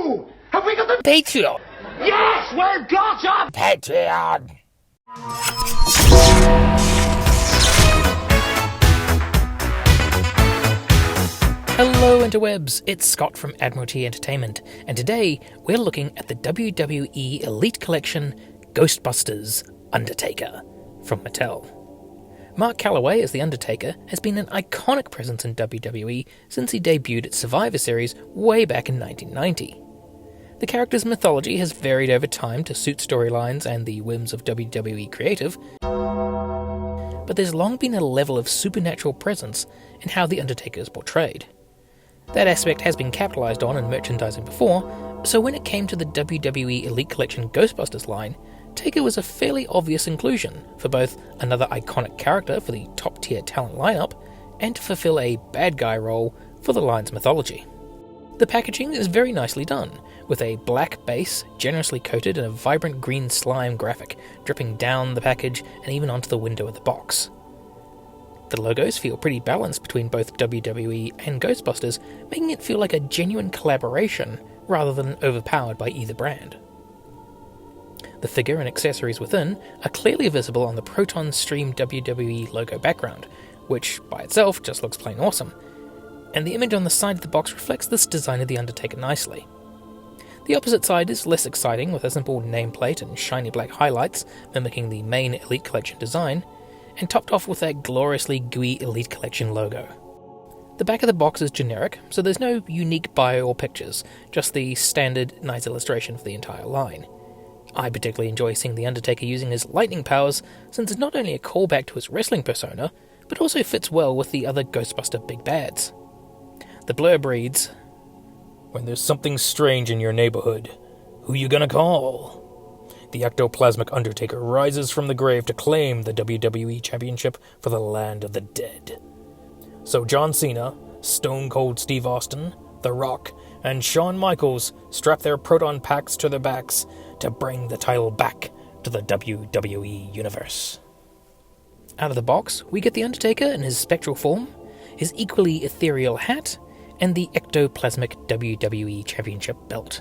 Ooh, have we got the Patreon? Yes, we've got a Patreon! Hello interwebs, it's Scott from Admiralty Entertainment, and today we're looking at the WWE Elite Collection Ghostbusters Undertaker from Mattel. Mark Calloway as The Undertaker has been an iconic presence in WWE since he debuted at Survivor Series way back in 1990. The character's mythology has varied over time to suit storylines and the whims of WWE creative, but there's long been a level of supernatural presence in how The Undertaker is portrayed. That aspect has been capitalised on in merchandising before, so when it came to the WWE Elite Collection Ghostbusters line, Taker was a fairly obvious inclusion for both another iconic character for the top-tier talent lineup and to fulfill a bad guy role for the line's mythology. The packaging is very nicely done, with a black base generously coated in a vibrant green slime graphic dripping down the package and even onto the window of the box. The logos feel pretty balanced between both WWE and Ghostbusters, making it feel like a genuine collaboration rather than overpowered by either brand. The figure and accessories within are clearly visible on the Proton Stream WWE logo background, which by itself just looks plain awesome, and the image on the side of the box reflects this design of The Undertaker nicely. The opposite side is less exciting, with a simple nameplate and shiny black highlights mimicking the main Elite Collection design, and topped off with that gloriously gooey Elite Collection logo. The back of the box is generic, so there's no unique bio or pictures, just the standard nice illustration for the entire line. I particularly enjoy seeing The Undertaker using his lightning powers, since it's not only a callback to his wrestling persona, but also fits well with the other Ghostbuster big bads. The blurb reads, "When there's something strange in your neighborhood, who you gonna call? The ectoplasmic Undertaker rises from the grave to claim the WWE Championship for the land of the dead. So John Cena, Stone Cold Steve Austin, The Rock, and Shawn Michaels strap their proton packs to their backs to bring the title back to the WWE Universe." Out of the box, we get The Undertaker in his spectral form, his equally ethereal hat, and the ectoplasmic WWE Championship belt.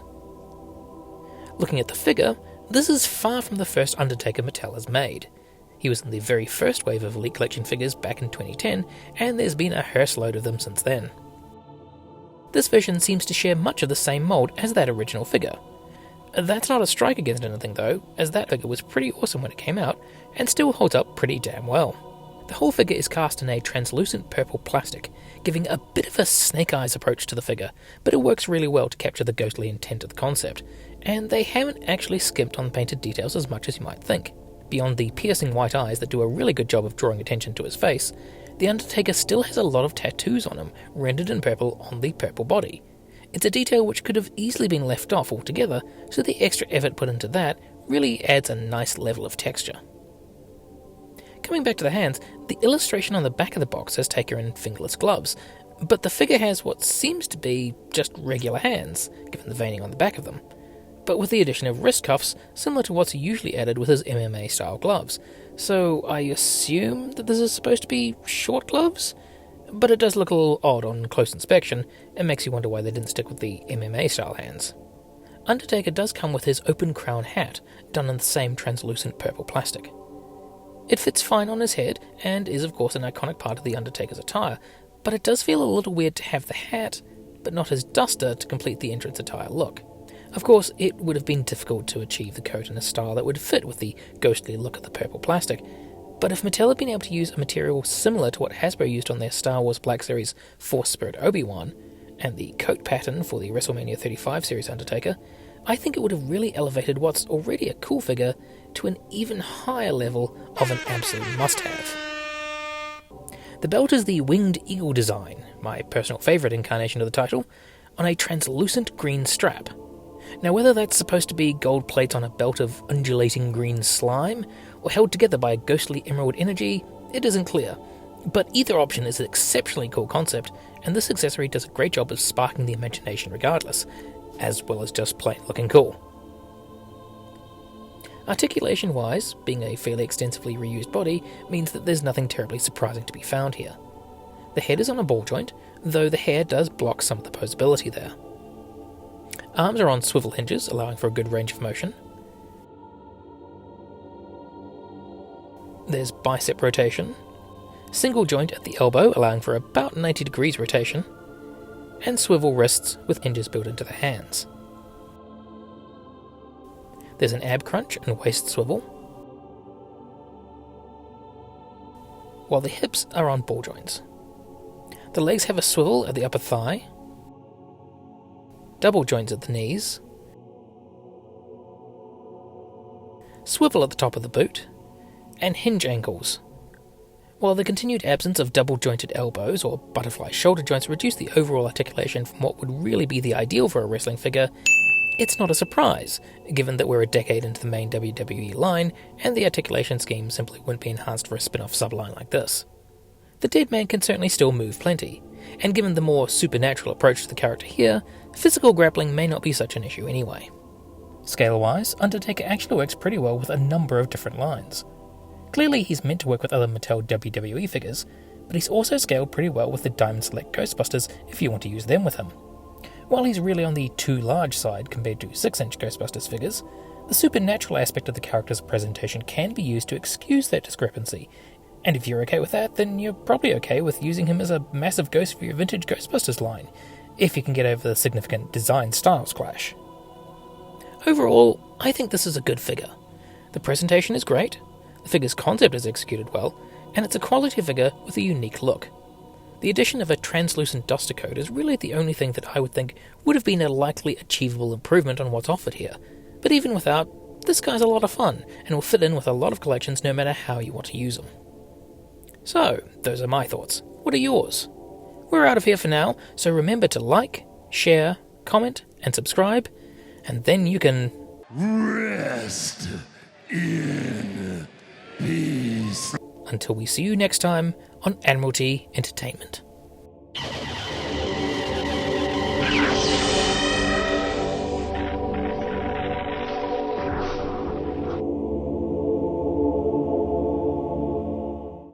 Looking at the figure, this is far from the first Undertaker Mattel has made. He was in the very first wave of Elite Collection figures back in 2010, and there's been a hearse load of them since then. This version seems to share much of the same mould as that original figure. That's not a strike against anything though, as that figure was pretty awesome when it came out, and still holds up pretty damn well. The whole figure is cast in a translucent purple plastic, giving a bit of a snake eyes approach to the figure, but it works really well to capture the ghostly intent of the concept, and they haven't actually skimped on painted details as much as you might think. Beyond the piercing white eyes that do a really good job of drawing attention to his face, The Undertaker still has a lot of tattoos on him, rendered in purple on the purple body. It's a detail which could have easily been left off altogether, so the extra effort put into that really adds a nice level of texture. Coming back to the hands, the illustration on the back of the box has Taker in fingerless gloves, but the figure has what seems to be just regular hands, given the veining on the back of them, but with the addition of wrist cuffs similar to what's usually added with his MMA-style gloves. So I assume that this is supposed to be short gloves? But it does look a little odd on close inspection, and makes you wonder why they didn't stick with the MMA-style hands. Undertaker does come with his open crown hat, done in the same translucent purple plastic. It fits fine on his head, and is of course an iconic part of the Undertaker's attire, but it does feel a little weird to have the hat, but not his duster to complete the entrance attire look. Of course, it would have been difficult to achieve the coat in a style that would fit with the ghostly look of the purple plastic, but if Mattel had been able to use a material similar to what Hasbro used on their Star Wars Black Series Force Spirit Obi-Wan, and the coat pattern for the WrestleMania 35 series Undertaker, I think it would have really elevated what's already a cool figure to an even higher level of an absolute must-have. The belt is the Winged Eagle design, my personal favourite incarnation of the title, on a translucent green strap. Now whether that's supposed to be gold plates on a belt of undulating green slime, or held together by a ghostly emerald energy, it isn't clear, but either option is an exceptionally cool concept, and this accessory does a great job of sparking the imagination regardless, as well as just plain looking cool. Articulation-wise, being a fairly extensively reused body means that there's nothing terribly surprising to be found here. The head is on a ball joint, though the hair does block some of the posability there. Arms are on swivel hinges, allowing for a good range of motion. There's bicep rotation, single joint at the elbow, allowing for about 90 degrees rotation, and swivel wrists with hinges built into the hands. There's an ab crunch and waist swivel, while the hips are on ball joints. The legs have a swivel at the upper thigh, double joints at the knees, swivel at the top of the boot, and hinge ankles. While the continued absence of double-jointed elbows or butterfly shoulder joints reduce the overall articulation from what would really be the ideal for a wrestling figure, it's not a surprise, given that we're a decade into the main WWE line and the articulation scheme simply wouldn't be enhanced for a spin-off subline like this. The dead man can certainly still move plenty, and given the more supernatural approach to the character here, physical grappling may not be such an issue anyway. Scale-wise, Undertaker actually works pretty well with a number of different lines. Clearly he's meant to work with other Mattel WWE figures, but he's also scaled pretty well with the Diamond Select Ghostbusters if you want to use them with him. While he's really on the too large side compared to 6-inch Ghostbusters figures, the supernatural aspect of the character's presentation can be used to excuse that discrepancy, and if you're okay with that, then you're probably okay with using him as a massive ghost for your vintage Ghostbusters line, if you can get over the significant design styles clash. Overall, I think this is a good figure. The presentation is great, the figure's concept is executed well, and it's a quality figure with a unique look. The addition of a translucent duster coat is really the only thing that I would think would have been a likely achievable improvement on what's offered here, but even without, this guy's a lot of fun, and will fit in with a lot of collections no matter how you want to use them. So, those are my thoughts. What are yours? We're out of here for now, so remember to like, share, comment, and subscribe, and then you can Rest in peace. Until we see you next time on Admiralty Entertainment.